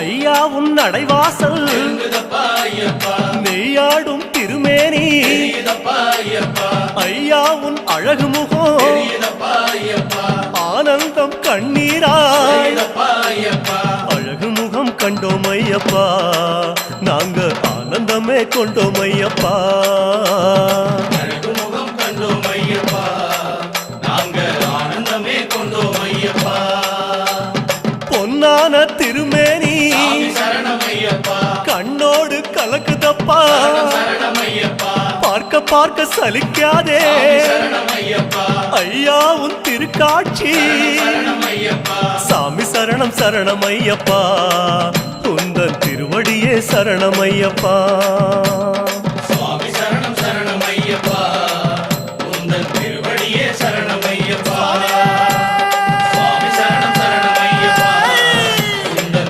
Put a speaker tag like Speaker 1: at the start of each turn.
Speaker 1: ஐயா உன் நடைவாசல் நெய்யாடும் திருமேனி ஐயா உன் அழகு முகம் ஆனந்தம் கண்ணீராய் அழகு முகம் கண்டோம் ஐயப்பா நாங்க ஆனந்தமே கொண்டோம் ஐயப்பா பொன்னான திருமேனி கண்ணோடு கலக்குதப்பா பார்க்க பார்க்க சலிக்காதே ஐயா உன் திருக்காட்சி சாமி சரணம் சரணம் ஐயப்பா உந்தன் திருவடியே சரணம் ஐயப்பா